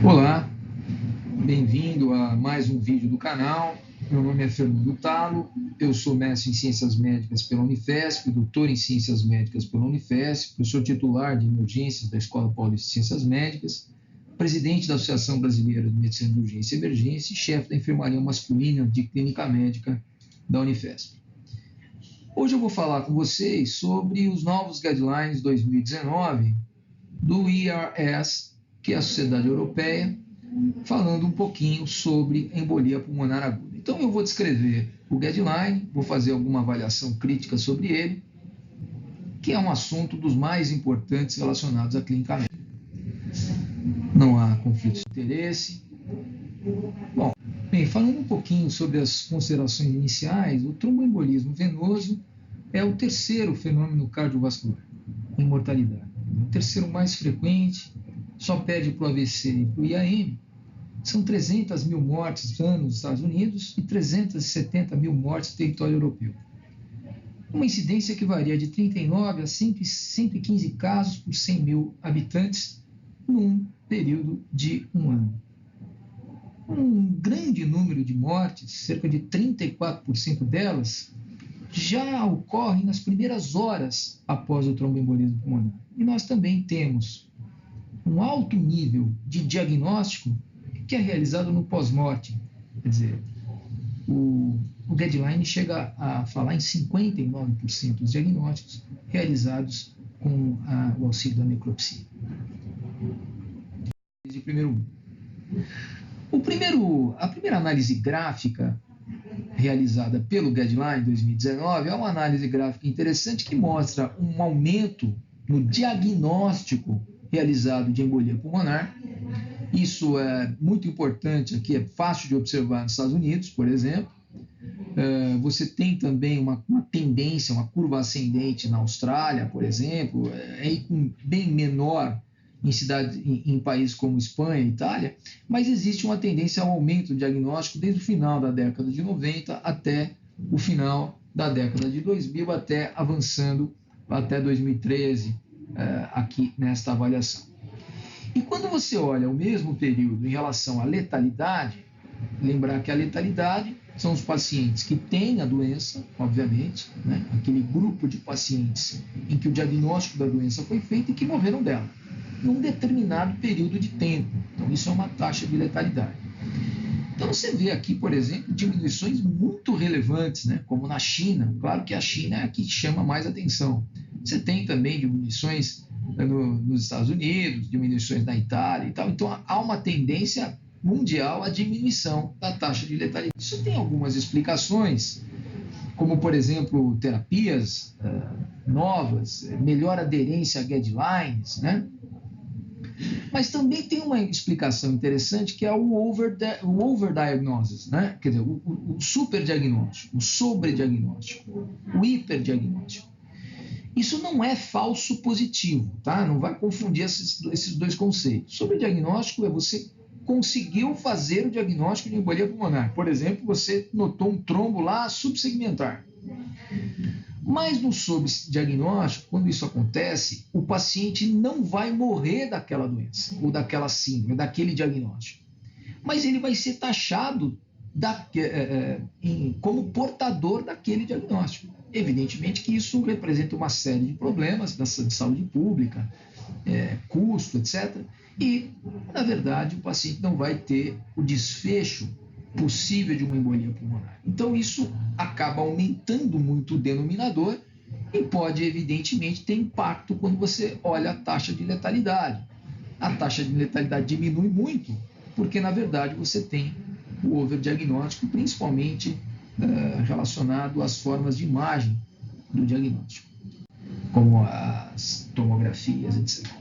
Olá, bem-vindo a mais um vídeo do canal. Meu nome é Fernando Talo, eu sou mestre em Ciências Médicas pela Unifesp, doutor em Ciências Médicas pela Unifesp, professor titular de Emergências da Escola Paulista de Ciências Médicas, presidente da Associação Brasileira de Medicina de Urgência e Emergência e chefe da Enfermaria Masculina de Clínica Médica da Unifesp. Hoje eu vou falar com vocês sobre os novos guidelines 2019 do ERS, que é a Sociedade Europeia, falando um pouquinho sobre embolia pulmonar aguda. Então eu vou descrever o guideline, vou fazer alguma avaliação crítica sobre ele, que é um assunto dos mais importantes relacionados à clínica médica. Não há conflito de interesse. Bom, bem, falando um pouquinho sobre as considerações iniciais, o tromboembolismo venoso é o terceiro fenômeno cardiovascular em mortalidade. O terceiro mais frequente, só perde para o AVC e para o IAM. São 300 mil mortes por ano nos Estados Unidos e 370 mil mortes no território europeu. Uma incidência que varia de 39 a 115 casos por 100 mil habitantes num período de um ano. Um grande número de mortes, cerca de 34% delas, já ocorrem nas primeiras horas após o tromboembolismo pulmonar. E nós também temos um alto nível de diagnóstico que é realizado no pós-morte. Quer dizer, o guideline chega a falar em 59% dos diagnósticos realizados com o auxílio da necropsia. A primeira análise gráfica realizada pelo Guideline 2019 é uma análise gráfica interessante que mostra um aumento no diagnóstico realizado de embolia pulmonar. Isso é muito importante aqui, é fácil de observar nos Estados Unidos, por exemplo. Você tem também uma tendência, uma curva ascendente na Austrália, por exemplo, bem menor em países como Espanha e Itália, mas existe uma tendência ao aumento do diagnóstico desde o final da década de 90 até o final da década de 2000, até avançando até 2013, aqui nesta avaliação. E quando você olha o mesmo período em relação à letalidade, lembrar que a letalidade são os pacientes que têm a doença, obviamente, né? Aquele grupo de pacientes em que o diagnóstico da doença foi feito e que morreram dela, num determinado período de tempo. Então, isso é uma taxa de letalidade. Então, você vê aqui, por exemplo, diminuições muito relevantes, né? Como na China. Claro que a China é a que chama mais atenção. Você tem também diminuições nos Estados Unidos, diminuições na Itália e tal. Então, há uma tendência mundial à diminuição da taxa de letalidade. Isso tem algumas explicações, como, por exemplo, terapias novas, melhor aderência a guidelines, né? Mas também tem uma explicação interessante que é o overdiagnosis, né? Quer dizer, o superdiagnóstico, o sobrediagnóstico, o hiperdiagnóstico. Isso não é falso positivo, tá? Não vai confundir esses dois conceitos. Sobrediagnóstico é você conseguiu fazer o diagnóstico de embolia pulmonar. Por exemplo, você notou um trombo lá subsegmentar. Mas no subdiagnóstico, quando isso acontece, o paciente não vai morrer daquela doença, ou daquela síndrome, daquele diagnóstico. Mas ele vai ser taxado como portador daquele diagnóstico. Evidentemente que isso representa uma série de problemas de saúde pública, custo, etc. E, na verdade, o paciente não vai ter o desfecho possível de uma embolia pulmonar. Então, isso acaba aumentando muito o denominador e pode, evidentemente, ter impacto quando você olha a taxa de letalidade. A taxa de letalidade diminui muito, porque, na verdade, você tem o overdiagnóstico, principalmente relacionado às formas de imagem do diagnóstico, como as tomografias, etc.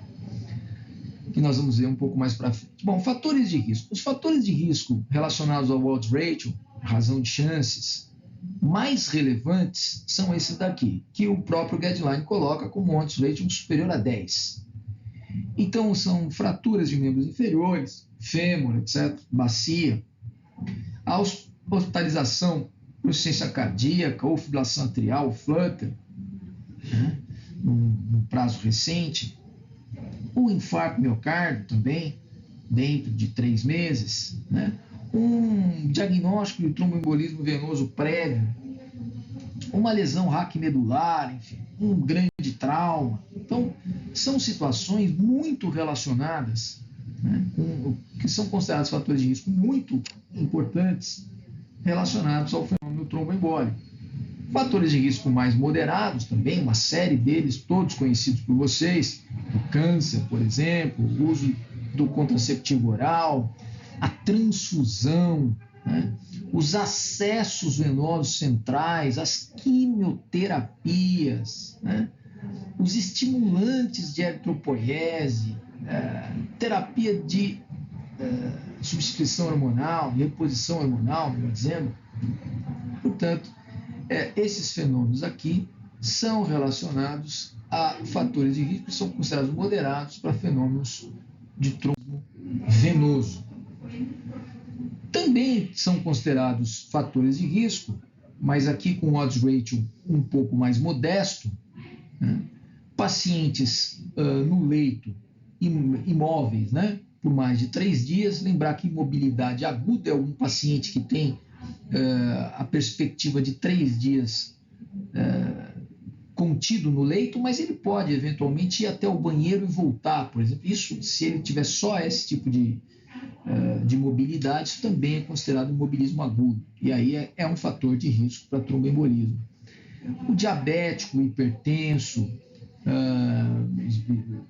Que nós vamos ver um pouco mais para frente. Bom, fatores de risco. Os fatores de risco relacionados ao odds ratio, razão de chances, mais relevantes são esses daqui, que o próprio guideline coloca como odds ratio superior a 10. Então, são fraturas de membros inferiores, fêmur, etc., bacia, a hospitalização por insuficiência cardíaca ou fibrilação atrial, flutter, né, num prazo recente, o infarto miocárdio também, dentro de 3 meses, né? Um diagnóstico de tromboembolismo venoso prévio, uma lesão raquimedular, enfim, um grande trauma. Então, são situações muito relacionadas, né, que são considerados fatores de risco muito importantes relacionados ao fenômeno tromboembólico. Fatores de risco mais moderados também, uma série deles, todos conhecidos por vocês, o câncer, por exemplo, o uso do contraceptivo oral, a transfusão, né, os acessos venosos centrais, as quimioterapias, né, os estimulantes de eritropoiese, terapia de substituição hormonal, reposição hormonal, melhor dizendo. Portanto, esses fenômenos aqui são relacionados a fatores de risco que são considerados moderados para fenômenos de trombo venoso. Também são considerados fatores de risco, mas aqui com odds ratio um pouco mais modesto, né? Pacientes no leito imóveis, né? Por mais de 3 dias. Lembrar que imobilidade aguda é um paciente que tem a perspectiva de 3 dias contido no leito, mas ele pode eventualmente ir até o banheiro e voltar, por exemplo. Isso, se ele tiver só esse tipo de mobilidade, isso também é considerado imobilismo agudo. E aí é um fator de risco para tromboembolismo. O diabético, o hipertenso,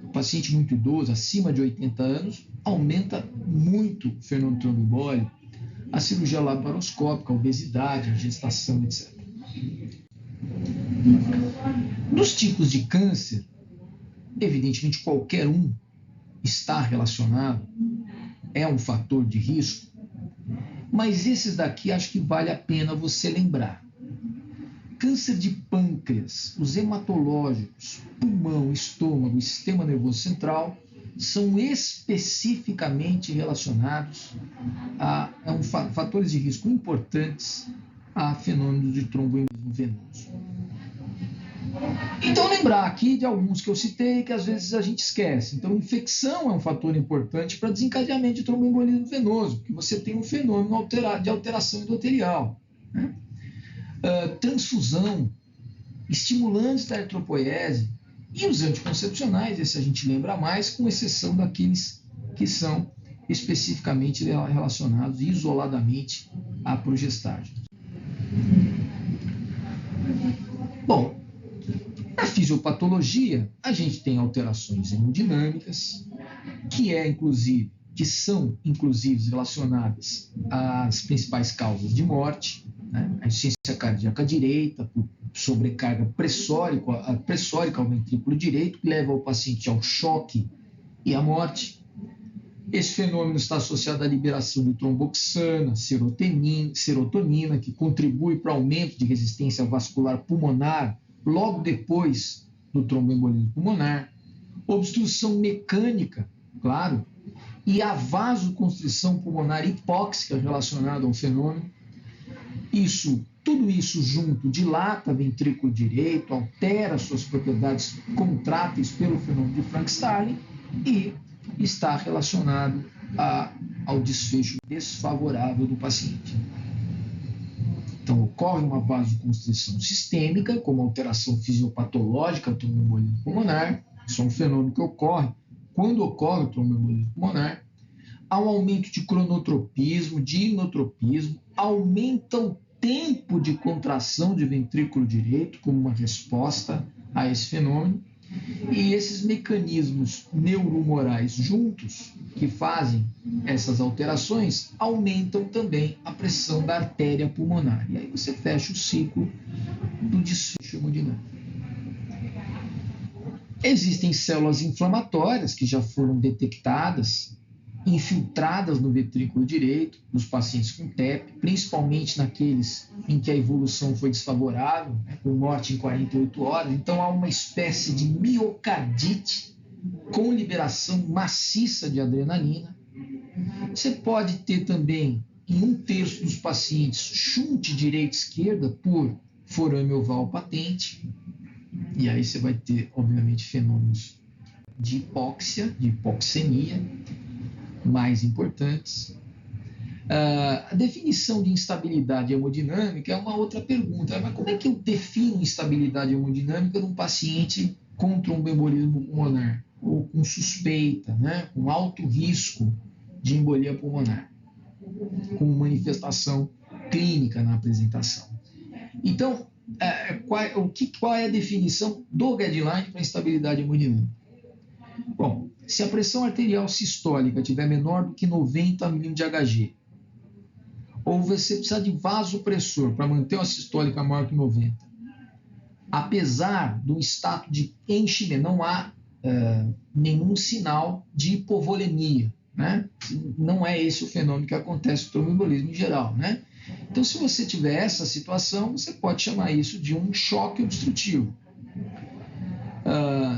o paciente muito idoso, acima de 80 anos, aumenta muito o fenômeno tromboembólico. A cirurgia laparoscópica, a obesidade, a gestação, etc. Dos tipos de câncer, evidentemente qualquer um está relacionado, é um fator de risco, mas esses daqui acho que vale a pena você lembrar. Câncer de pâncreas, os hematológicos, pulmão, estômago e sistema nervoso central são especificamente relacionados a fatores de risco importantes a fenômenos de tromboembolismo venoso. Então, lembrar aqui de alguns que eu citei que às vezes a gente esquece. Então, infecção é um fator importante para desencadeamento de tromboembolismo venoso, porque você tem um fenômeno de alteração endotelial, né? Transfusão, estimulantes da eritropoiese e os anticoncepcionais, esse a gente lembra mais, com exceção daqueles que são especificamente relacionados isoladamente à progestagem. Bom, na fisiopatologia, a gente tem alterações hemodinâmicas, que são inclusive relacionadas às principais causas de morte, né? A insuficiência cardíaca direita, por sobrecarga pressórica ao ventrículo direito, que leva o paciente ao choque e à morte. Esse fenômeno está associado à liberação de tromboxana, serotonina, que contribui para o aumento de resistência vascular pulmonar logo depois do tromboembolismo pulmonar, obstrução mecânica, claro, e a vasoconstrição pulmonar hipóxica relacionada ao fenômeno. Tudo isso junto dilata o ventrículo direito, altera suas propriedades contráteis pelo fenômeno de Frank-Starling e está relacionado ao desfecho desfavorável do paciente. Então, ocorre uma vasoconstrição sistêmica, como alteração fisiopatológica do tromboembolismo pulmonar. Isso é um fenômeno que ocorre quando ocorre o tromboembolismo pulmonar. Há um aumento de cronotropismo, de inotropismo, aumenta o tempo de contração de ventrículo direito como uma resposta a esse fenômeno. E esses mecanismos neurohumorais juntos, que fazem essas alterações, aumentam também a pressão da artéria pulmonar. E aí você fecha o ciclo do desfecho hemodinâmico. Existem células inflamatórias que já foram detectadas, infiltradas no ventrículo direito, nos pacientes com TEP, principalmente naqueles em que a evolução foi desfavorável, né, com morte em 48 horas. Então há uma espécie de miocardite com liberação maciça de adrenalina. Você pode ter também, em 1/3 dos pacientes, shunt direita-esquerda por forame oval patente. E aí você vai ter, obviamente, fenômenos de hipóxia, de hipoxemia, mais importantes. A definição de instabilidade hemodinâmica é uma outra pergunta. Mas como é que eu defino instabilidade hemodinâmica num paciente com tromboembolismo pulmonar? Ou com suspeita, né? Com alto risco de embolia pulmonar, com manifestação clínica na apresentação. Então, qual é a definição do guideline para instabilidade hemodinâmica? Bom, se a pressão arterial sistólica estiver menor do que 90 mm de Hg, ou você precisa de vasopressor para manter uma sistólica maior que 90, apesar do status de enchimento, não há nenhum sinal de hipovolemia, né? Não é esse o fenômeno que acontece no tromboembolismo em geral, né? Então, se você tiver essa situação, você pode chamar isso de um choque obstrutivo.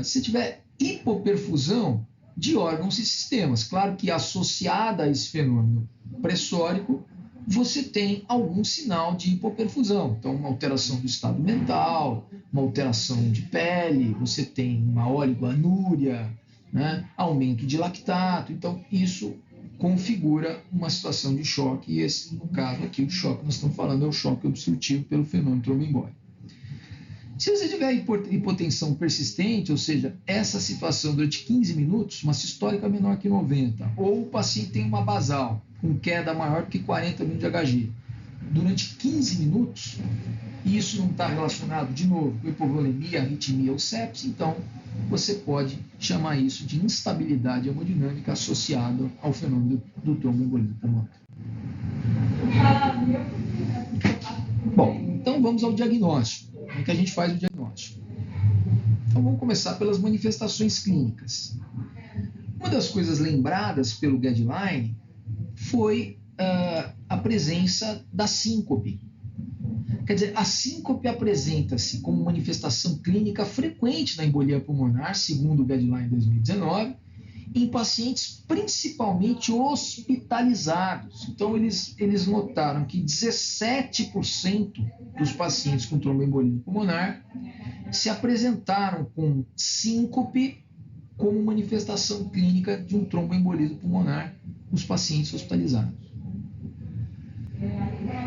Se tiver hipoperfusão de órgãos e sistemas, claro que associada a esse fenômeno pressórico, você tem algum sinal de hipoperfusão. Então, uma alteração do estado mental, uma alteração de pele, você tem uma oligoanúria, né? Aumento de lactato. Então, isso configura uma situação de choque. E esse, no caso aqui, o choque que nós estamos falando é o choque obstrutivo pelo fenômeno tromboembólico. Se você tiver hipotensão persistente, ou seja, essa situação durante 15 minutos, uma sistólica menor que 90, ou o paciente tem uma basal com queda maior que 40 mm de Hg, durante 15 minutos, e isso não está relacionado, de novo, com hipovolemia, arritmia ou sepse, então você pode chamar isso de instabilidade hemodinâmica associada ao fenômeno do tromboembolismo pulmonar. Bom, então vamos ao diagnóstico. Como é que a gente faz o diagnóstico? Então vamos começar pelas manifestações clínicas. Uma das coisas lembradas pelo guideline foi a presença da síncope. Quer dizer, a síncope apresenta-se como manifestação clínica frequente na embolia pulmonar, segundo o guideline 2019, em pacientes principalmente hospitalizados. Então, eles notaram que 17% dos pacientes com tromboembolismo pulmonar se apresentaram com síncope como manifestação clínica de um tromboembolismo pulmonar nos pacientes hospitalizados.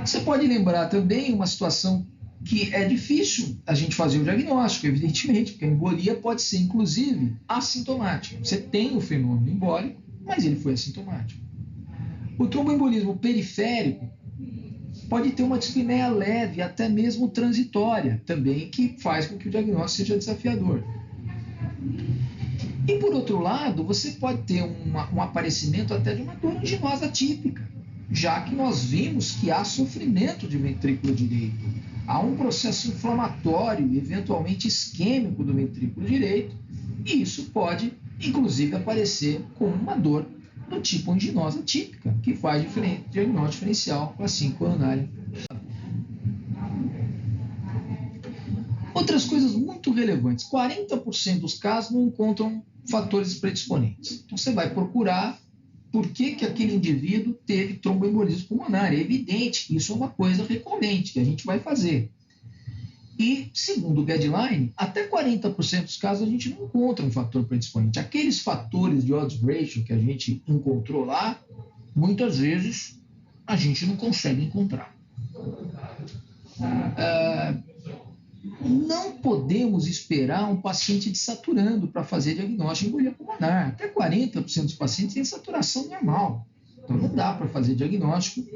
Você pode lembrar também uma situação que é difícil a gente fazer o diagnóstico, evidentemente, porque a embolia pode ser, inclusive, assintomática. Você tem o fenômeno embólico, mas ele foi assintomático. O tromboembolismo periférico pode ter uma dispneia leve, até mesmo transitória, também, que faz com que o diagnóstico seja desafiador. E, por outro lado, você pode ter um aparecimento até de uma dor anginosa típica, já que nós vimos que há sofrimento de ventrículo direito. Há um processo inflamatório, eventualmente isquêmico do ventrículo direito, e isso pode, inclusive, aparecer como uma dor do tipo anginosa típica, que faz diagnóstico diferencial com a síncrone coronária. Outras coisas muito relevantes: 40% dos casos não encontram fatores predisponentes. Então, você vai procurar por que aquele indivíduo teve tromboembolismo pulmonar. É evidente que isso é uma coisa recorrente, que a gente vai fazer. E, segundo o guideline, até 40% dos casos a gente não encontra um fator predisponente. Aqueles fatores de odds ratio que a gente encontrou lá, muitas vezes a gente não consegue encontrar. Não podemos esperar um paciente desaturando para fazer diagnóstico de embolia pulmonar. Até 40% dos pacientes têm saturação normal. Então, não dá para fazer diagnóstico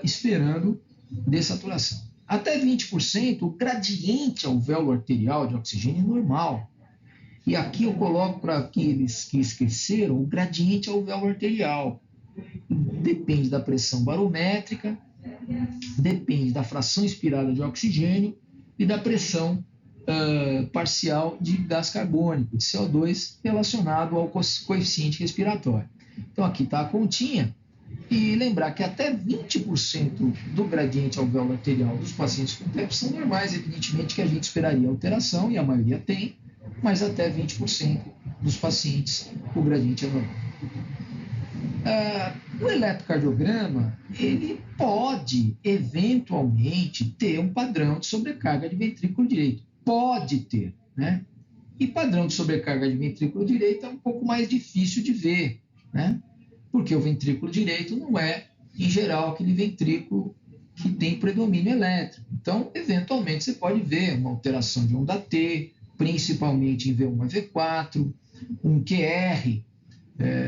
esperando dessaturação. Até 20%, o gradiente alvéolo arterial de oxigênio é normal. E aqui eu coloco para aqueles que esqueceram o gradiente alvéolo arterial. Depende da pressão barométrica, depende da fração inspirada de oxigênio e da pressão parcial de gás carbônico, de CO2, relacionado ao coeficiente respiratório. Então, aqui está a continha. E lembrar que até 20% do gradiente alvéolo arterial dos pacientes com TEP são normais, evidentemente que a gente esperaria alteração, e a maioria tem, mas até 20% dos pacientes o gradiente é normal. O eletrocardiograma, ele pode, eventualmente, ter um padrão de sobrecarga de ventrículo direito. Pode ter, né? E padrão de sobrecarga de ventrículo direito é um pouco mais difícil de ver, né? porque o ventrículo direito não é, em geral, aquele ventrículo que tem predomínio elétrico. Então, eventualmente, você pode ver uma alteração de onda T, principalmente em V1 a V4, um QR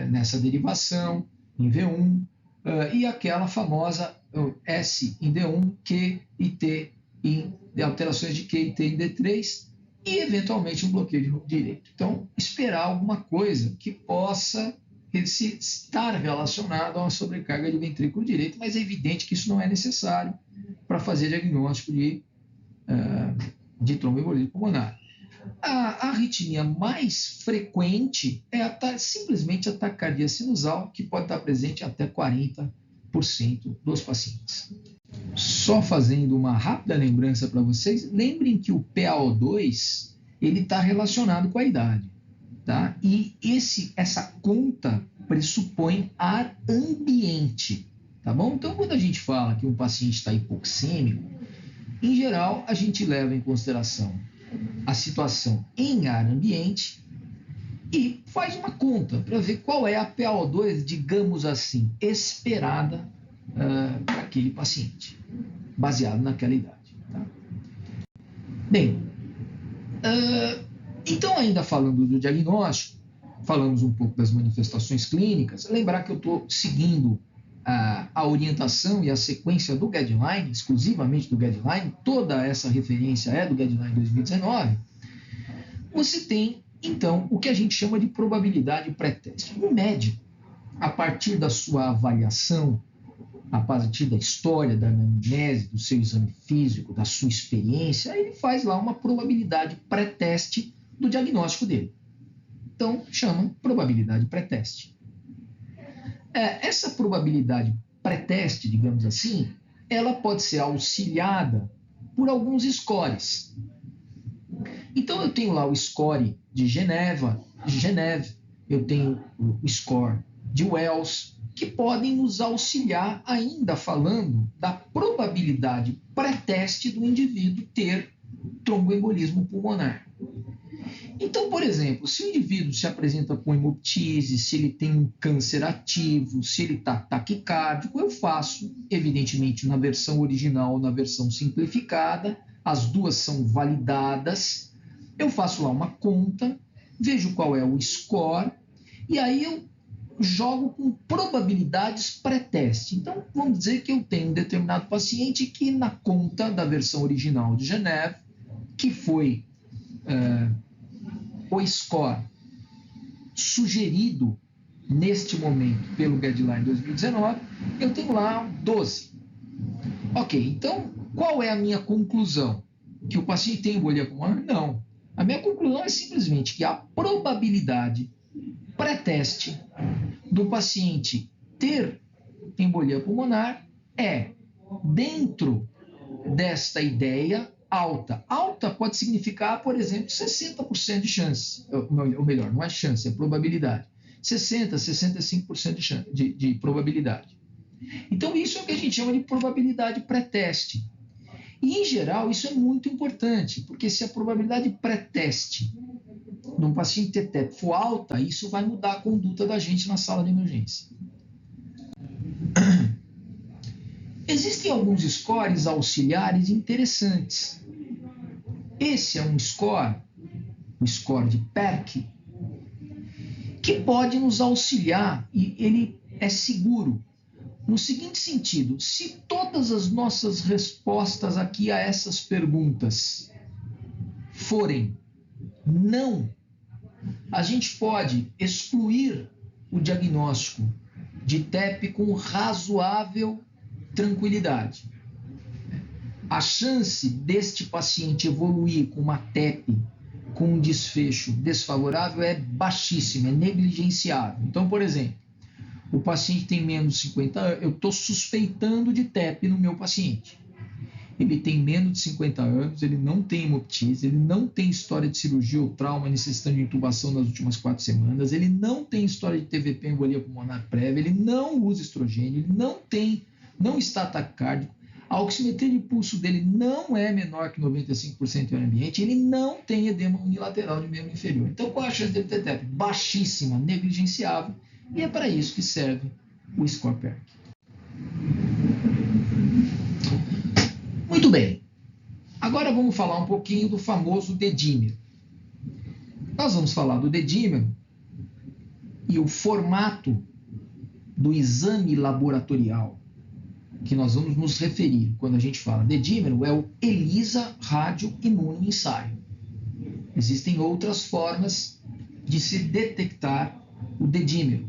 nessa derivação, em V1, e aquela famosa S em D1, Q e T em alterações de Q e T em D3, e eventualmente um bloqueio de direito. Então, esperar alguma coisa que possa estar relacionado a uma sobrecarga de ventrículo direito, mas é evidente que isso não é necessário para fazer diagnóstico de tromboembolismo pulmonar. A arritmia mais frequente é simplesmente a taquicardia sinusal, que pode estar presente em até 40% dos pacientes. Só fazendo uma rápida lembrança para vocês, lembrem que o PaO2 ele está relacionado com a idade, tá? E essa conta pressupõe ar ambiente, tá bom? Então, quando a gente fala que um paciente está hipoxêmico, em geral, a gente leva em consideração a situação em ar ambiente e faz uma conta para ver qual é a PaO2, digamos assim, esperada para aquele paciente, baseado naquela idade. Tá? Bem, então ainda falando do diagnóstico, falamos um pouco das manifestações clínicas, lembrar que eu estou seguindo a orientação e a sequência do guideline, exclusivamente do guideline, toda essa referência é do guideline 2019, você tem, então, o que a gente chama de probabilidade pré-teste. O médico, a partir da sua avaliação, a partir da história, da anamnese, do seu exame físico, da sua experiência, ele faz lá uma probabilidade pré-teste do diagnóstico dele. Então, chama probabilidade pré-teste. Essa probabilidade pré-teste, digamos assim, ela pode ser auxiliada por alguns scores. Então, eu tenho lá o score de Geneve, eu tenho o score de Wells, que podem nos auxiliar ainda falando da probabilidade pré-teste do indivíduo ter tromboembolismo pulmonar. Então, por exemplo, se o indivíduo se apresenta com hemoptise, se ele tem um câncer ativo, se ele está taquicárdico, eu faço, evidentemente, na versão original ou na versão simplificada, as duas são validadas, eu faço lá uma conta, vejo qual é o score, e aí eu jogo com probabilidades pré-teste. Então, vamos dizer que eu tenho um determinado paciente que na conta da versão original de Geneve, que foi o score sugerido neste momento pelo Guideline 2019, eu tenho lá 12. Ok, então qual é a minha conclusão? Que o paciente tem embolia pulmonar? Não. A minha conclusão é simplesmente que a probabilidade pré-teste do paciente ter embolia pulmonar é, dentro desta ideia, alta. Alta pode significar, por exemplo, 60% de chance, ou melhor, não é chance, é probabilidade. 60%, 65% de probabilidade. Então, isso é o que a gente chama de probabilidade pré-teste. E, em geral, isso é muito importante, porque se a probabilidade pré-teste de um paciente ter TEP for alta, isso vai mudar a conduta da gente na sala de emergência. Existem alguns scores auxiliares interessantes. Esse é um score, o score de PERC, que pode nos auxiliar e ele é seguro. No seguinte sentido, se todas as nossas respostas aqui a essas perguntas forem não, a gente pode excluir o diagnóstico de TEP com razoável tranquilidade. A chance deste paciente evoluir com uma TEP com um desfecho desfavorável é baixíssima, é negligenciável. Então, por exemplo, o paciente tem menos de 50 anos, eu estou suspeitando de TEP no meu paciente. Ele tem menos de 50 anos, ele não tem hemoptise, ele não tem história de cirurgia ou trauma necessitando de intubação nas últimas 4 semanas, ele não tem história de TVP, embolia pulmonar prévia, ele não usa estrogênio, ele não está taquicárdico, a oximetria de pulso dele não é menor que 95% em ambiente, ele não tem edema unilateral de membro inferior. Então, qual é a chance dele ter TEP? Baixíssima, negligenciável. E é para isso que serve o score PERC. Muito bem. Agora vamos falar um pouquinho do famoso dedímero. Nós vamos falar do dedímero e o formato do exame laboratorial que nós vamos nos referir quando a gente fala dedímero é o ELISA radioimunoensaio. Existem outras formas de se detectar o dedímero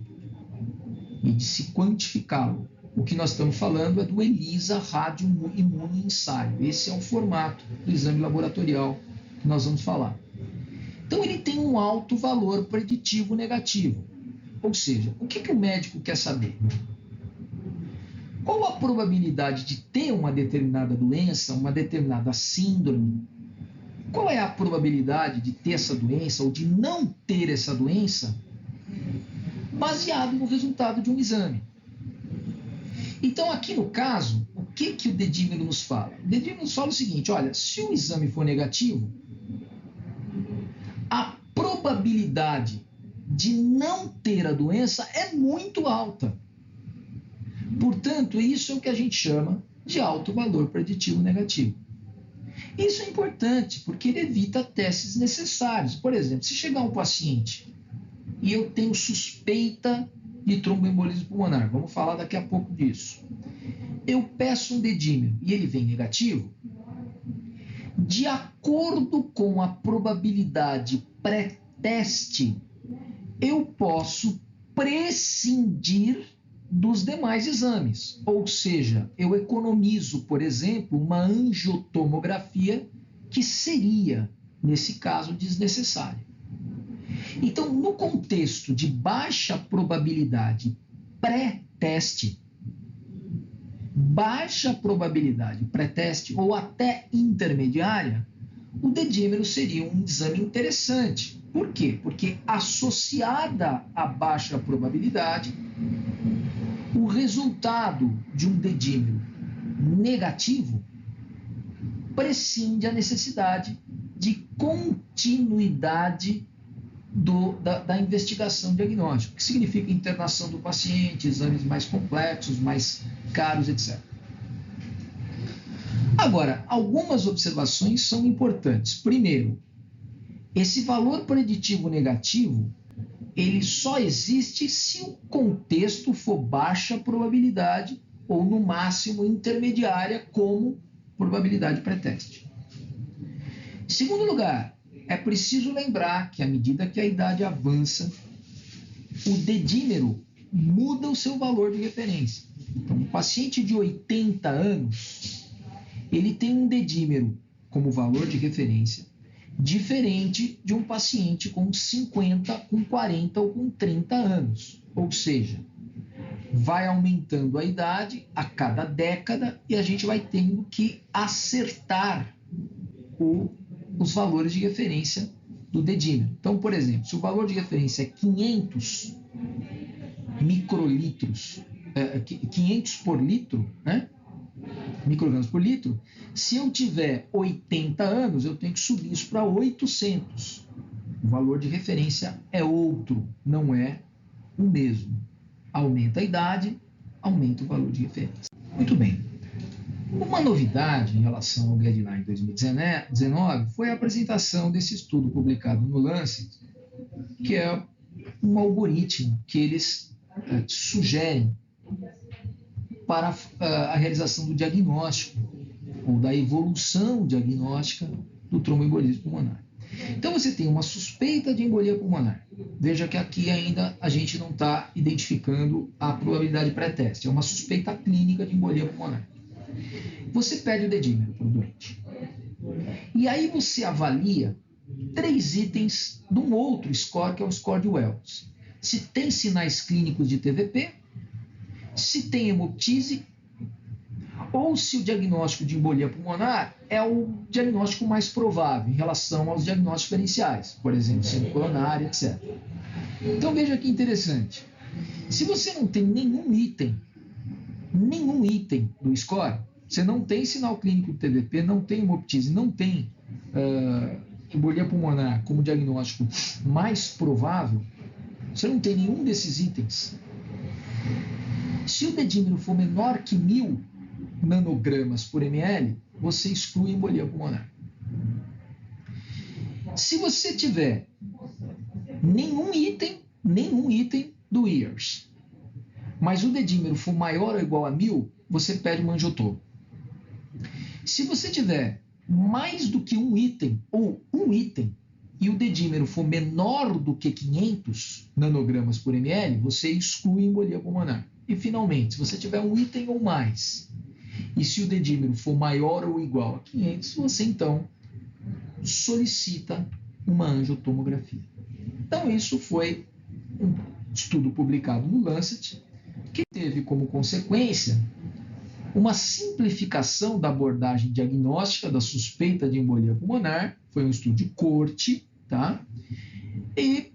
e de se quantificá-lo. O que nós estamos falando é do ELISA radioimunoensaio. Esse é o formato do exame laboratorial que nós vamos falar. Então ele tem um alto valor preditivo negativo. Ou seja, o que o médico quer saber? Qual a probabilidade de ter uma determinada doença, uma determinada síndrome? Qual é a probabilidade de ter essa doença ou de não ter essa doença, baseado no resultado de um exame? Então, aqui no caso, o que o dedímero nos fala? O dedímero nos fala o seguinte: olha, se o exame for negativo, a probabilidade de não ter a doença é muito alta. Portanto, isso é o que a gente chama de alto valor preditivo negativo. Isso é importante porque ele evita testes necessários. Por exemplo, se chegar um paciente e eu tenho suspeita de tromboembolismo pulmonar, vamos falar daqui a pouco disso, eu peço um dedímero e ele vem negativo, de acordo com a probabilidade pré-teste, eu posso prescindir dos demais exames. Ou seja, eu economizo, por exemplo, uma angiotomografia que seria, nesse caso, desnecessária. Então, no contexto de baixa probabilidade pré-teste, ou até intermediária, o dedímero seria um exame interessante. Por quê? Porque associada à baixa probabilidade, o resultado de um dedímero negativo prescinde a necessidade de continuidade da investigação diagnóstica, que significa internação do paciente, exames mais complexos, mais caros, etc. Agora, algumas observações são importantes. Primeiro, esse valor preditivo negativo, ele só existe se o contexto for baixa probabilidade ou, no máximo, intermediária, como probabilidade pré-teste. Em segundo lugar, é preciso lembrar que, à medida que a idade avança, o dedímero muda o seu valor de referência. Então, um paciente de 80 anos, ele tem um dedímero como valor de referência diferente de um paciente com 50, com 40 ou com 30 anos. Ou seja, vai aumentando a idade a cada década e a gente vai tendo que acertar os valores de referência do dedímero. Então, por exemplo, se o valor de referência é 500 microlitros, 500 por litro, né? Microgramas por litro, se eu tiver 80 anos, eu tenho que subir isso para 800. O valor de referência é outro, não é o mesmo. Aumenta a idade, aumenta o valor de referência. Muito bem. Uma novidade em relação ao Guideline 2019 foi a apresentação desse estudo publicado no Lancet, que é um algoritmo que eles sugerem para a realização do diagnóstico ou da evolução diagnóstica do tromboembolismo pulmonar. Então você tem uma suspeita de embolia pulmonar. Veja que aqui ainda a gente não está identificando a probabilidade pré-teste, é uma suspeita clínica de embolia pulmonar. Você pede o dedímero para o doente. E aí você avalia 3 itens de um outro score, que é o score de Wells. Se tem sinais clínicos de TVP, se tem hemoptise, ou se o diagnóstico de embolia pulmonar é o diagnóstico mais provável em relação aos diagnósticos diferenciais, por exemplo, síndrome coronária, etc. Então veja que interessante. Se você não tem nenhum item do score, você não tem sinal clínico de TVP, não tem hemoptise, não tem embolia pulmonar como diagnóstico mais provável, Você não tem nenhum desses itens. Se o dedímero for menor que 1000 nanogramas por ml, você exclui embolia pulmonar. Se você tiver nenhum item do EARS, mas o dedímero for maior ou igual a 1000, você pede uma angiotomo. Se você tiver mais do que um item ou um item e o dedímero for menor do que 500 nanogramas por ml, você exclui embolia pulmonar. E finalmente, se você tiver um item ou mais e se o dedímero for maior ou igual a 500, você então solicita uma angiotomografia. Então isso foi um estudo publicado no Lancet que teve como consequência uma simplificação da abordagem diagnóstica da suspeita de embolia pulmonar. Foi um estudo de corte, tá? E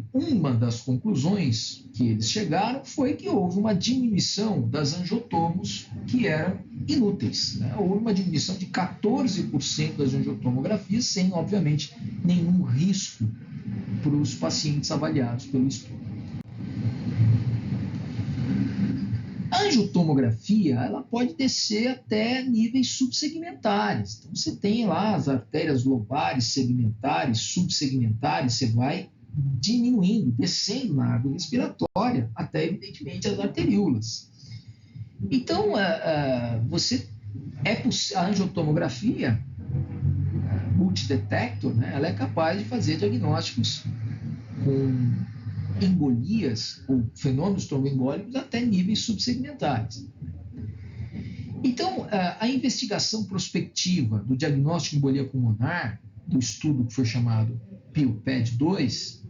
uma das conclusões que eles chegaram foi que houve uma diminuição das angiotomos que eram inúteis, né? Houve uma diminuição de 14% das angiotomografias, sem, obviamente, nenhum risco para os pacientes avaliados pelo estudo. A angiotomografia, ela pode descer até níveis subsegmentares. Então, você tem lá as artérias lobares, segmentares, subsegmentares, você vai diminuindo, descendo na árvore respiratória, até, evidentemente, as arteríolas. Então, a angiotomografia multidetector, né, ela é capaz de fazer diagnósticos com embolias ou fenômenos tromboembólicos até níveis subsegmentares. Então, a investigação prospectiva do diagnóstico de embolia pulmonar, do estudo que foi chamado PIL-PED-2,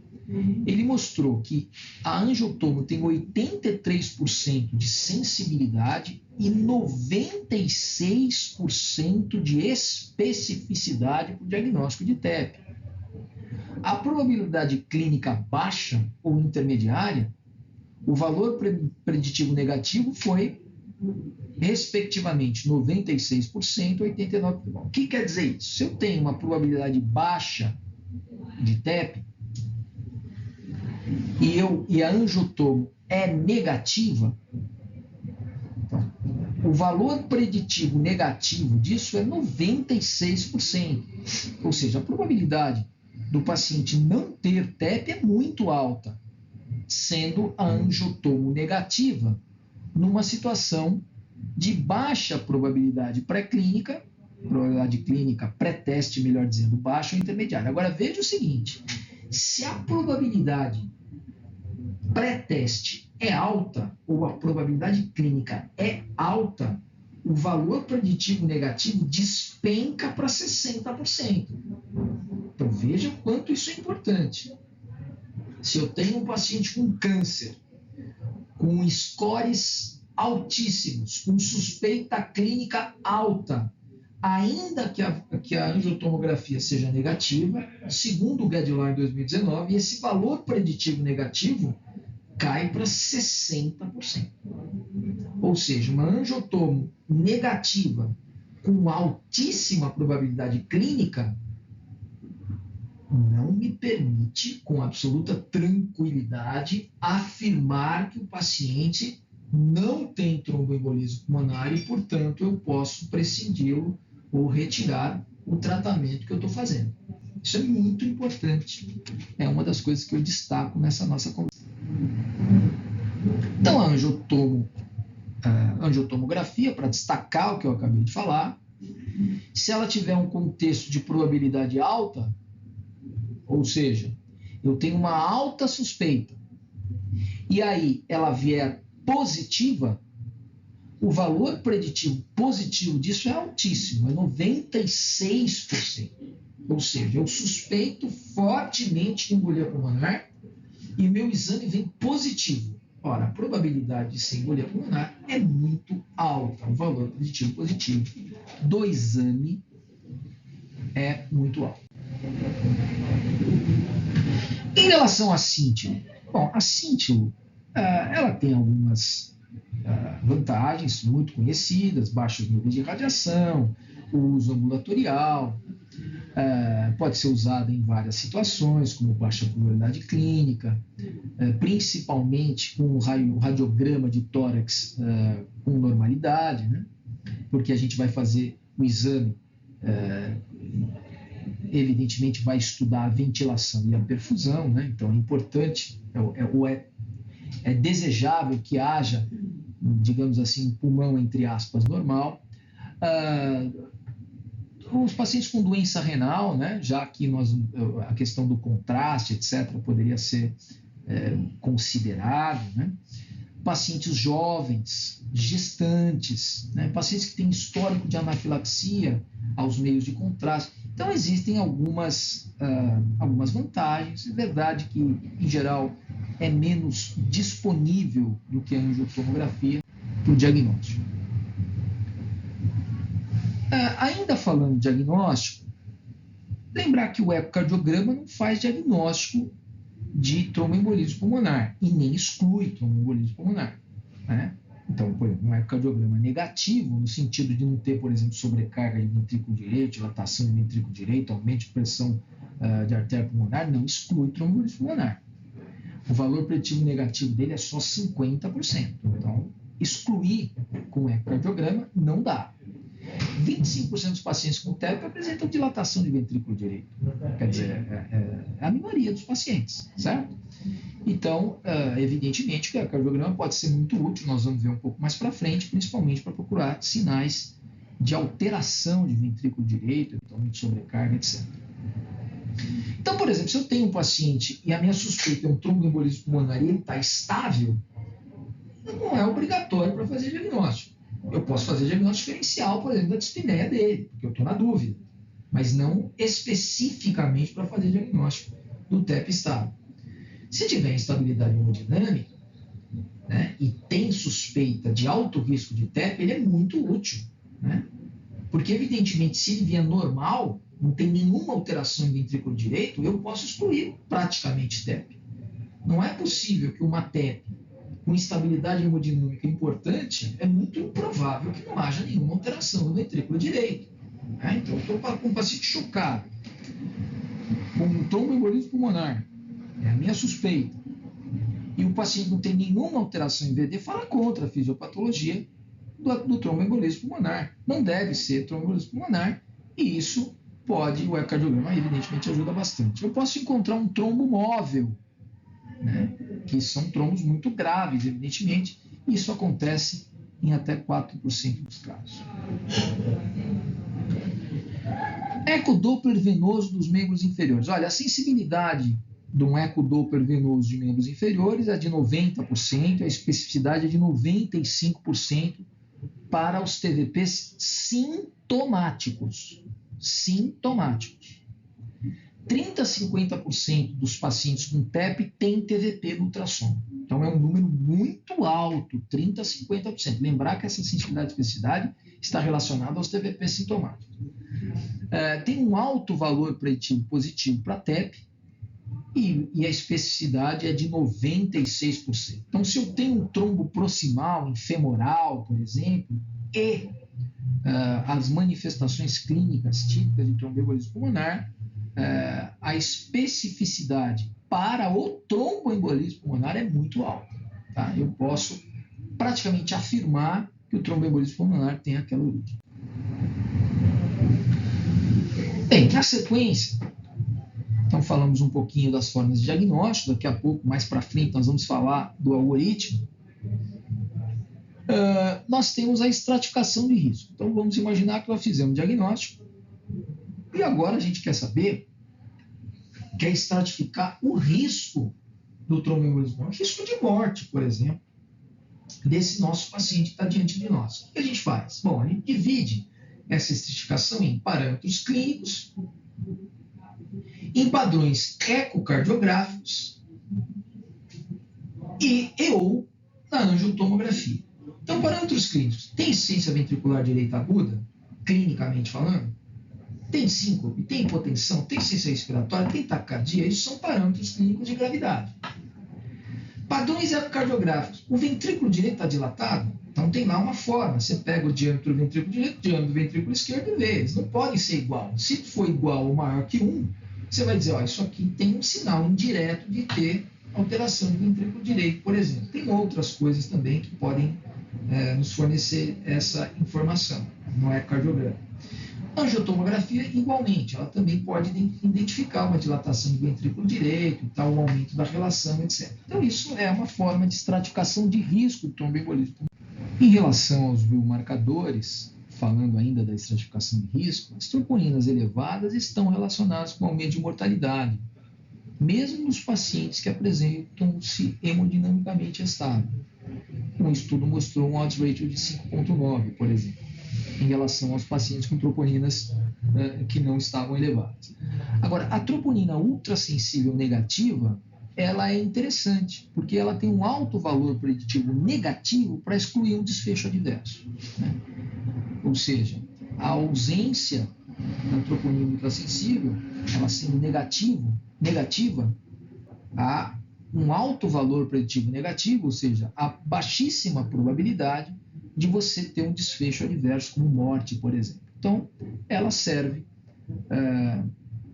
ele mostrou que a angiotomo tem 83% de sensibilidade e 96% de especificidade para o diagnóstico de TEP. A probabilidade clínica baixa ou intermediária, o valor preditivo negativo foi, respectivamente, 96% e 89%. O que quer dizer isso? Se eu tenho uma probabilidade baixa de TEP e a angiotomo é negativa, então, o valor preditivo negativo disso é 96%. Ou seja, a probabilidade do paciente não ter TEP é muito alta, sendo a angiotomo negativa numa situação de baixa probabilidade pré-clínica, probabilidade clínica pré-teste, melhor dizendo, baixa ou intermediária. Agora veja o seguinte, se a probabilidade pré-teste é alta, ou a probabilidade clínica é alta, o valor preditivo negativo despenca para 60%. Então veja o quanto isso é importante. Se eu tenho um paciente com câncer, com scores altíssimos, com suspeita clínica alta, ainda que a angiotomografia seja negativa, segundo o Guideline 2019, esse valor preditivo negativo cai para 60%. Ou seja, uma angiotomo negativa com altíssima probabilidade clínica não me permite, com absoluta tranquilidade, afirmar que o paciente não tem tromboembolismo pulmonar e, portanto, eu posso prescindi-lo ou retirar o tratamento que eu estou fazendo. Isso é muito importante. É uma das coisas que eu destaco nessa nossa conversa. Então, a angiotomografia, para destacar o que eu acabei de falar, se ela tiver um contexto de probabilidade alta, ou seja, eu tenho uma alta suspeita, e aí ela vier positiva, o valor preditivo positivo disso é altíssimo, é 96%. Ou seja, eu suspeito fortemente de embolia pulmonar e meu exame vem positivo. Ora, a probabilidade de ser embolia pulmonar é muito alta, o valor preditivo positivo do exame é muito alto. Em relação a Síntilo, bom, a Síntilo, ela tem algumas vantagens muito conhecidas, baixos níveis de radiação, o uso ambulatorial, Pode ser usada em várias situações, como baixa probabilidade clínica, principalmente com o radiograma de tórax com normalidade, né? Porque a gente vai fazer o exame, evidentemente vai estudar a ventilação e a perfusão, né? Então é importante, é desejável que haja, digamos assim, um pulmão, entre aspas, normal. Os pacientes com doença renal, né, já que a questão do contraste, etc., poderia ser considerado, né? Pacientes jovens, gestantes, né? Pacientes que têm histórico de anafilaxia aos meios de contraste. Então, existem algumas vantagens. É verdade que, em geral, é menos disponível do que a angiotomografia para o diagnóstico. Ainda falando de diagnóstico, lembrar que o ecocardiograma não faz diagnóstico de tromboembolismo pulmonar e nem exclui tromboembolismo pulmonar, né? Então, por exemplo, um ecocardiograma negativo, no sentido de não ter, por exemplo, sobrecarga de ventrículo direito, dilatação de ventrículo direito, aumento de pressão de artéria pulmonar, não exclui tromboembolismo pulmonar. O valor preditivo negativo dele é só 50%. Então, excluir com ecocardiograma não dá. 25% dos pacientes com TEP apresentam dilatação de ventrículo direito. Quer dizer, é a minoria dos pacientes, certo? Então, evidentemente que o ecocardiograma pode ser muito útil, nós vamos ver um pouco mais para frente, principalmente para procurar sinais de alteração de ventrículo direito, eventualmente sobrecarga, etc. Então, por exemplo, se eu tenho um paciente e a minha suspeita é um tromboembolismo pulmonar e ele está estável, não é obrigatório para fazer diagnóstico. Eu posso fazer diagnóstico diferencial, por exemplo, da dispneia dele, porque eu estou na dúvida, mas não especificamente para fazer diagnóstico do TEP estável. Se tiver instabilidade hemodinâmica, né, e tem suspeita de alto risco de TEP, ele é muito útil, né? Porque, evidentemente, se ele vier normal, não tem nenhuma alteração em ventrículo direito, eu posso excluir praticamente TEP. Não é possível que uma TEP com instabilidade hemodinâmica importante, é muito improvável que não haja nenhuma alteração no ventrículo direito. Né? Então, eu estou com um paciente chocado, com um tromboembolismo pulmonar, é a minha suspeita, e o paciente não tem nenhuma alteração em VD, fala contra a fisiopatologia do tromboembolismo pulmonar. Não deve ser tromboembolismo pulmonar, e isso pode, o ecocardiograma evidentemente ajuda bastante. Eu posso encontrar um trombo móvel, né, que são trombos muito graves, evidentemente, e isso acontece em até 4% dos casos. Ecodoppler venoso dos membros inferiores. Olha, a sensibilidade de um ecodoppler venoso de membros inferiores é de 90%, a especificidade é de 95% para os TVPs sintomáticos. 30 a 50% dos pacientes com TEP têm TVP no ultrassom. Então, é um número muito alto, 30 a 50%. Lembrar que essa sensibilidade e especificidade está relacionada aos TVP sintomáticos. Tem um alto valor preditivo positivo para TEP e a especificidade é de 96%. Então, se eu tenho um trombo proximal em femoral, por exemplo, e as manifestações clínicas típicas de tromboembolismo pulmonar, a especificidade para o tromboembolismo pulmonar é muito alta. Tá? Eu posso praticamente afirmar que o tromboembolismo pulmonar tem aquela origem. Bem, na sequência, então falamos um pouquinho das formas de diagnóstico, daqui a pouco, mais para frente, nós vamos falar do algoritmo. Nós temos a estratificação de risco. Então, vamos imaginar que nós fizemos diagnóstico e agora a gente quer saber, quer estratificar o risco do tromboembolismo pulmonar, risco de morte, por exemplo, desse nosso paciente que está diante de nós. O que a gente faz? Bom, a gente divide essa estratificação em parâmetros clínicos, em padrões ecocardiográficos ou na angiotomografia. Então, parâmetros clínicos. Tem insuficiência ventricular direita aguda, clinicamente falando? Tem síncope, tem hipotensão, tem insuficiência respiratória, tem taquicardia? Isso são parâmetros clínicos de gravidade. Padrões ecocardiográficos. O ventrículo direito está dilatado? Então, Então tem lá uma forma, você pega o diâmetro do ventrículo direito, o diâmetro do ventrículo esquerdo e vê, eles não podem ser igual. Se for igual ou maior que 1, você vai dizer, ó, isso aqui tem um sinal indireto de ter alteração do ventrículo direito, por exemplo. Tem outras coisas também que podem nos fornecer essa informação, não é cardiograma. A angiotomografia, igualmente, ela também pode identificar uma dilatação do ventrículo direito, tal, um aumento da relação, etc. Então, isso é uma forma de estratificação de risco do tromboembolismo. Em relação aos biomarcadores, falando ainda da estratificação de risco, as troponinas elevadas estão relacionadas com aumento de mortalidade, mesmo nos pacientes que apresentam-se hemodinamicamente estável. Um estudo mostrou um odds ratio de 5,9, por exemplo, em relação aos pacientes com troponinas que não estavam elevadas. Agora, a troponina ultrassensível negativa, ela é interessante, porque ela tem um alto valor preditivo negativo para excluir um desfecho adverso, né? Ou seja, a ausência da troponina ultrassensível, ela sendo negativa, há um alto valor preditivo negativo, ou seja, a baixíssima probabilidade de você ter um desfecho adverso, como morte, por exemplo. Então, ela serve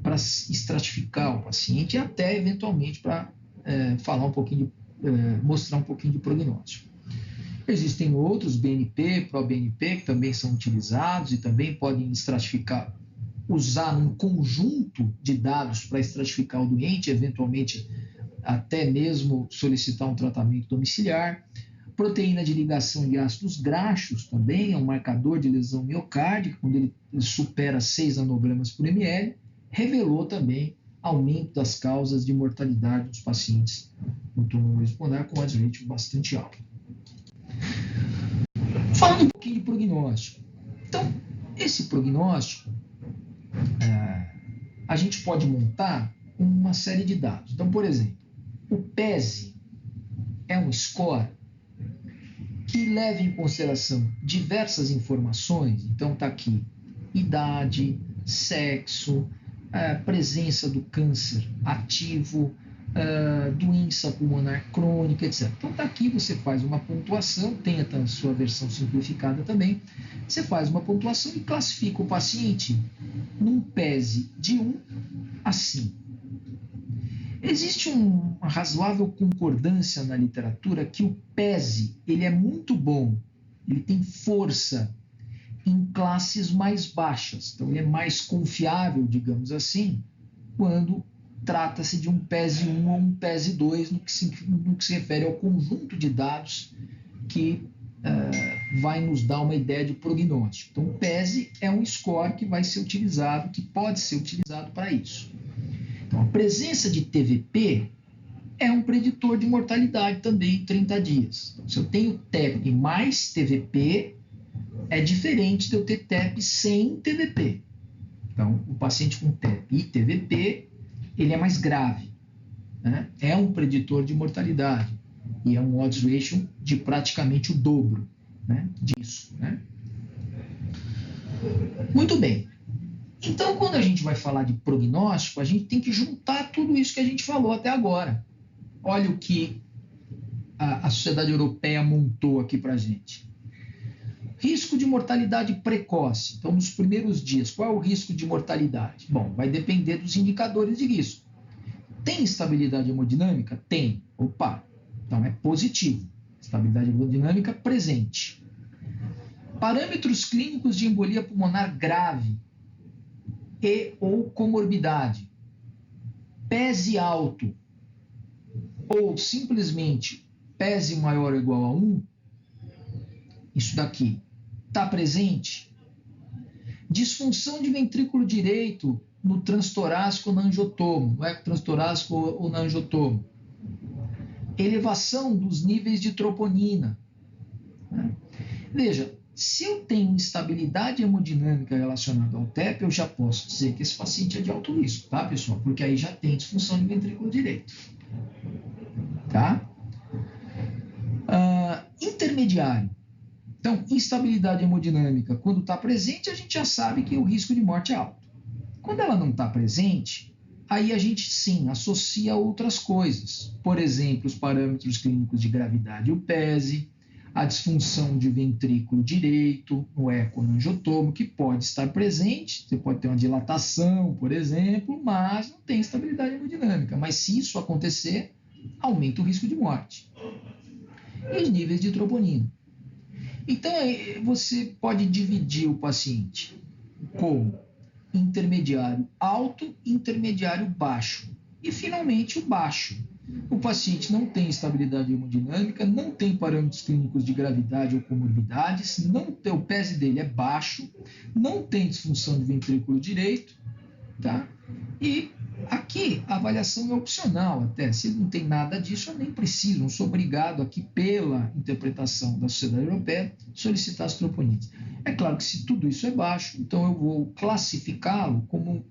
para estratificar o paciente e até, eventualmente, para mostrar um pouquinho de prognóstico. Existem outros BNP, ProBNP, que também são utilizados e também podem estratificar, usar um conjunto de dados para estratificar o doente, eventualmente até mesmo solicitar um tratamento domiciliar. Proteína de ligação de ácidos graxos também é um marcador de lesão miocárdica, quando ele supera 6 nanogramas por ml, revelou também aumento das causas de mortalidade dos pacientes com tromboembolismo pulmonar com odds ratio bastante alto. Falando um pouquinho de prognóstico. Então, esse prognóstico, a gente pode montar uma série de dados. Então, por exemplo, o PESI é um score que leva em consideração diversas informações. Então, está aqui idade, sexo, presença do câncer ativo, doença pulmonar crônica, etc. Então, está aqui, você faz uma pontuação, tem a sua versão simplificada também, você faz uma pontuação e classifica o paciente num PESI de 1 a 5. Existe uma razoável concordância na literatura que o PESI ele é muito bom, ele tem força em classes mais baixas, então ele é mais confiável, digamos assim, quando trata-se de um PESI 1 ou um PESI 2 no que se refere ao conjunto de dados que vai nos dar uma ideia de prognóstico. Então, o PESI é um score que vai ser utilizado, que pode ser utilizado para isso. Então, a presença de TVP é um preditor de mortalidade também em 30 dias. Então, se eu tenho TEP mais TVP, é diferente de eu ter TEP sem TVP. Então, o paciente com TEP e TVP, ele é mais grave, né? É um preditor de mortalidade e é um odds ratio de praticamente o dobro, né, disso, né? Muito bem. Então, quando a gente vai falar de prognóstico, a gente tem que juntar tudo isso que a gente falou até agora. Olha o que a Sociedade Europeia montou aqui para a gente. Risco de mortalidade precoce. Então, nos primeiros dias, qual é o risco de mortalidade? Bom, vai depender dos indicadores de risco. Tem estabilidade hemodinâmica? Tem. Opa, então é positivo. Estabilidade hemodinâmica presente. Parâmetros clínicos de embolia pulmonar grave e ou comorbidade. PESI alto ou simplesmente PESI maior ou igual a 1, isso daqui está presente. Disfunção de ventrículo direito no transtorácico ou na angiotomo, no eco transtorácico ou na angiotomo. Elevação dos níveis de troponina. Veja, se eu tenho instabilidade hemodinâmica relacionada ao TEP, eu já posso dizer que esse paciente é de alto risco, tá, pessoal? Porque aí já tem disfunção de ventrículo direito. Tá? Intermediário. Então, instabilidade hemodinâmica, quando está presente, a gente já sabe que o risco de morte é alto. Quando ela não está presente, aí a gente sim associa a outras coisas. Por exemplo, os parâmetros clínicos de gravidade e o PESI, a disfunção de ventrículo direito no ecoangiotomo, que pode estar presente, você pode ter uma dilatação, por exemplo, mas não tem estabilidade hemodinâmica. Mas se isso acontecer, aumenta o risco de morte. E os níveis de troponina. Então, você pode dividir o paciente como intermediário alto, intermediário baixo. E, finalmente, o baixo. O paciente não tem estabilidade hemodinâmica, não tem parâmetros clínicos de gravidade ou comorbidades, o PESE dele é baixo, não tem disfunção de ventrículo direito, tá? E aqui a avaliação é opcional até. Se não tem nada disso, eu nem preciso, não sou obrigado aqui, pela interpretação da Sociedade Europeia, solicitar as troponinas. É claro que se tudo isso é baixo, então eu vou classificá-lo como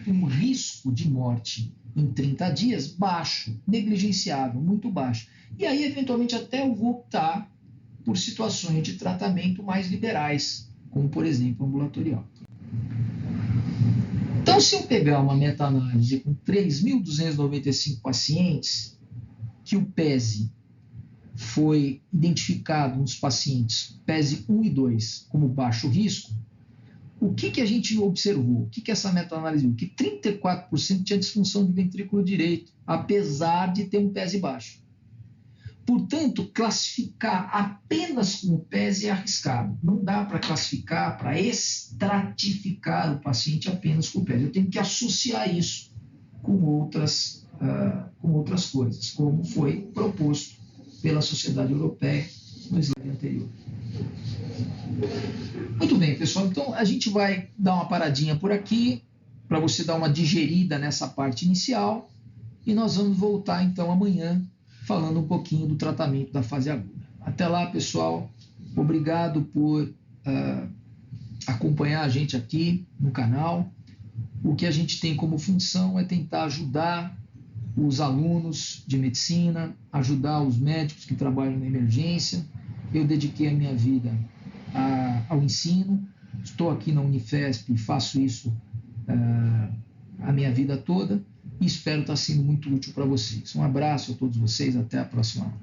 um risco de morte em 30 dias baixo, negligenciável, muito baixo. E aí, eventualmente, até eu vou optar por situações de tratamento mais liberais, como, por exemplo, ambulatorial. Então, se eu pegar uma meta-análise com 3.295 pacientes, que o PESE foi identificado nos pacientes PESE 1 e 2 como baixo risco, o que a gente observou? O que essa meta-análise viu? Que 34% tinha disfunção de ventrículo direito, apesar de ter um PESE baixo. Portanto, classificar apenas com o PESE é arriscado. Não dá para classificar, para estratificar o paciente apenas com o PESE. Eu tenho que associar isso com outras coisas, como foi proposto pela Sociedade Europeia no slide anterior. Muito bem, pessoal. Então, a gente vai dar uma paradinha por aqui, para você dar uma digerida nessa parte inicial, e nós vamos voltar, então, amanhã, falando um pouquinho do tratamento da fase aguda. Até lá, pessoal. Obrigado por acompanhar a gente aqui no canal. O que a gente tem como função é tentar ajudar os alunos de medicina, ajudar os médicos que trabalham na emergência. Eu dediquei a minha vida ao ensino, estou aqui na Unifesp e faço isso a minha vida toda, e espero estar sendo muito útil para vocês. Um abraço a todos vocês, até a próxima aula.